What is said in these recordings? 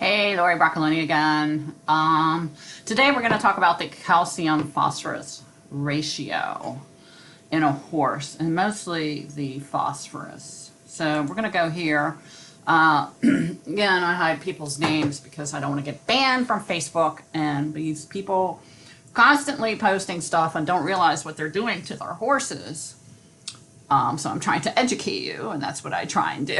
Hey, Lori Broccolini again. Today we're going to talk about the calcium-phosphorus ratio in a horse, and mostly the phosphorus. So we're going to go here. Again, I hide people's names because I don't want to get banned from Facebook, and these people constantly posting stuff and don't realize what they're doing to their horses. So I'm trying to educate you, and that's what I try and do.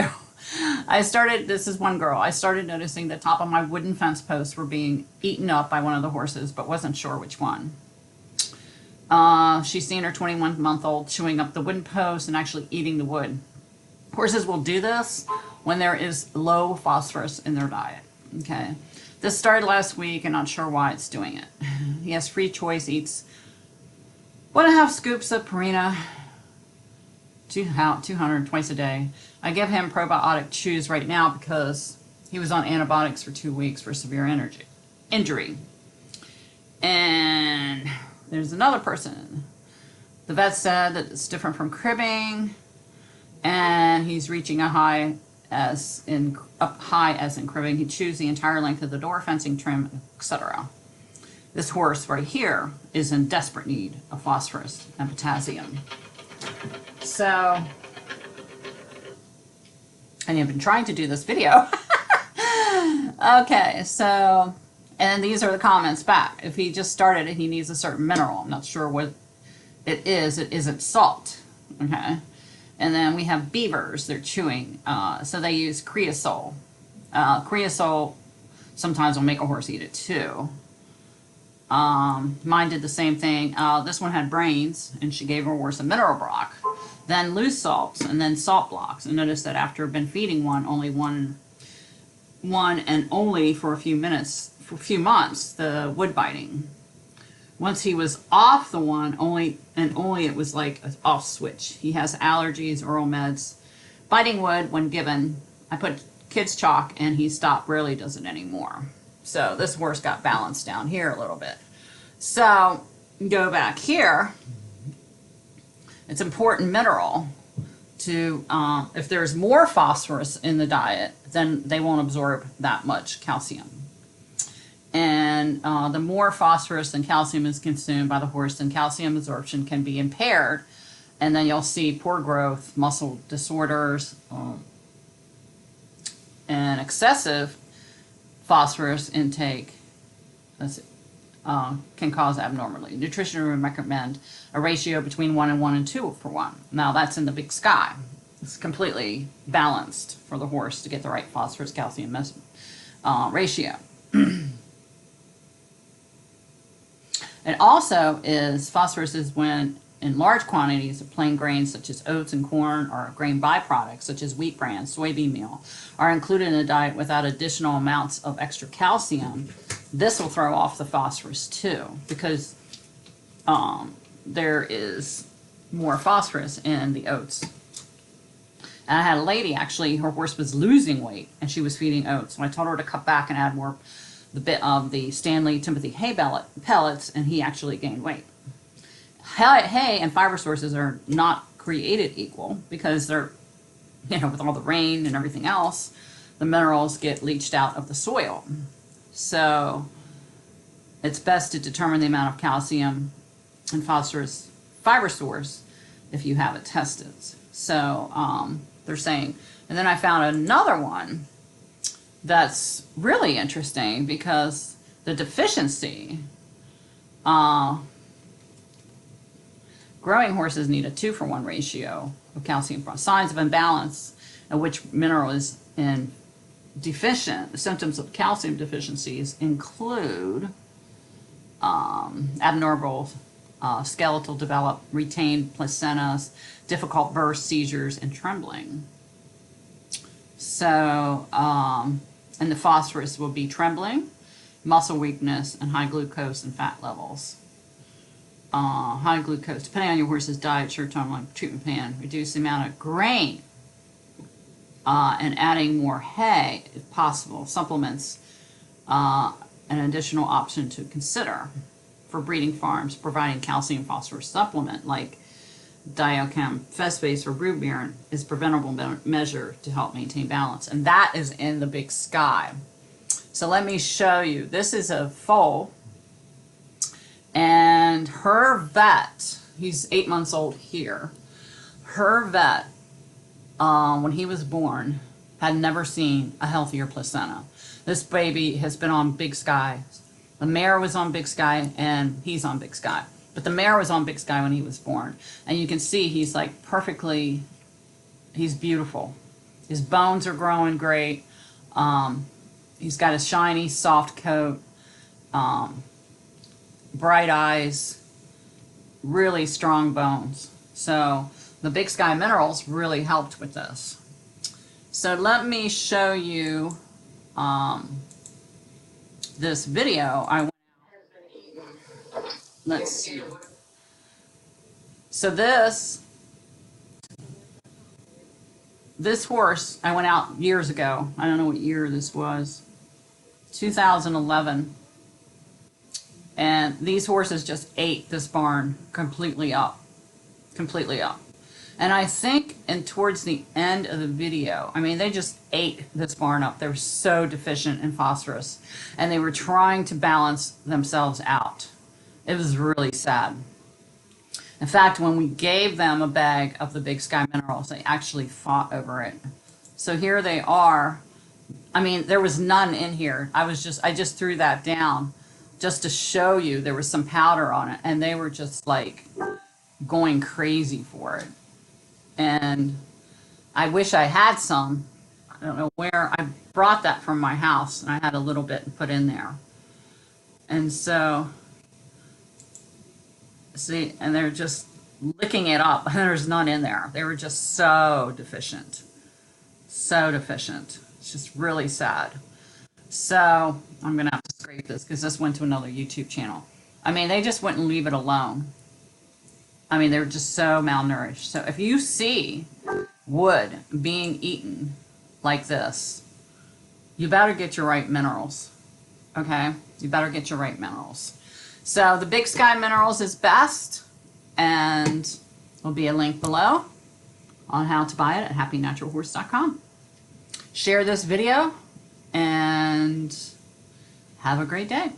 This is one girl, I started noticing the top of my wooden fence posts were being eaten up by one of the horses, but wasn't sure which one. She's seen her 21-month-old chewing up the wooden post and actually eating the wood. Horses will do this when there is low phosphorus in their diet. Okay, this started last week and not sure why it's doing it. He has free choice, eats 1.5 scoops of Purina, 200 twice a day. I give him probiotic chews right now because he was on antibiotics for 2 weeks for severe injury. And there's another person. The vet said that it's different from cribbing, and he's reaching up high as in cribbing. He chews the entire length of the door, fencing, trim, etc. This horse right here is in desperate need of phosphorus and potassium. So, and I've been trying to do this video. Okay, so, and these are the comments back. If he just started it, he needs a certain mineral. I'm not sure what it is. It isn't salt. Okay, and then we have beavers. They're chewing. So they use creosol. Creosol sometimes will make a horse eat it too. Mine did the same thing. This one had brains, and she gave her horse a mineral block, then loose salts, and then salt blocks. And notice that after I've been feeding one and only for a few months, the wood biting. Once he was off the one, only it was like an off switch. He has allergies, oral meds, biting wood when given. I put kids chalk, and he stopped. Rarely does it anymore. So this horse got balanced down here a little bit. So go back here. It's important mineral to, if there's more phosphorus in the diet, then they won't absorb that much calcium. And the more phosphorus and calcium is consumed by the horse, then calcium absorption can be impaired. And then you'll see poor growth, muscle disorders, and excessive phosphorus intake can cause abnormality. Nutrition would recommend a ratio between 1 and 1 and 2 for 1. Now that's in the big sky. It's completely balanced for the horse to get the right phosphorus calcium ratio. It also is, phosphorus is when in large quantities of plain grains such as oats and corn, or grain byproducts such as wheat bran, soybean meal, are included in the diet without additional amounts of extra calcium. This will throw off the phosphorus too, because there is more phosphorus in the oats. And I had a lady, actually, her horse was losing weight and she was feeding oats. So I told her to cut back and add more the bit of the Stanley Timothy hay pellets, and he actually gained weight. Hay and fiber sources are not created equal because they're, with all the rain and everything else, the minerals get leached out of the soil. So it's best to determine the amount of calcium and phosphorus fiber source if you have it tested. So they're saying, and then I found another one that's really interesting because the deficiency, growing horses need a 2-for-1 ratio of calcium. Signs of imbalance in which mineral is deficient. The symptoms of calcium deficiencies include abnormal skeletal development, retained placentas, difficult birth, seizures, and trembling. So, and the phosphorus will be trembling, muscle weakness, and high glucose and fat levels. High glucose, depending on your horse's diet, short-term like treatment plan, reduce the amount of grain and adding more hay if possible. Supplements, an additional option to consider for breeding farms, providing calcium phosphorus supplement like diochem phosphate or broodbeer is preventable measure to help maintain balance. And that is in the big sky. So let me show you. This is a foal, and her vet, he's 8 months old here. Her vet, when he was born, had never seen a healthier placenta. This baby has been on Big Sky. The mare was on Big Sky, and he's on Big Sky. But the mare was on Big Sky when he was born. And you can see he's like perfectly, he's beautiful. His bones are growing great. He's got a shiny, soft coat, bright eyes, really strong bones. So the Big Sky minerals really helped with this. So let me show you this video. Let's see. So this horse, I went out years ago. I don't know what year this was. 2011. And these horses just ate this barn completely up. Completely up. And I think, and towards the end of the video, I mean, they just ate this barn up. They were so deficient in phosphorus. And they were trying to balance themselves out. It was really sad. In fact, when we gave them a bag of the Big Sky minerals, they actually fought over it. So here they are. I mean, there was none in here. I just threw that down just to show you there was some powder on it. And they were just like going crazy for it. And I wish I had some. I don't know where. I brought that from my house, and I had a little bit put in there. And so, see, and they're just licking it up, and there's none in there. They were just so deficient. So deficient. It's just really sad. So I'm going to have to scrape this because this went to another YouTube channel. I mean, they just wouldn't leave it alone. I mean, they were just so malnourished. So if you see wood being eaten like this, you better get your right minerals. Okay? You better get your right minerals. So the Big Sky minerals is best, and there'll be a link below on how to buy it at happynaturalhorse.com. Share this video and have a great day.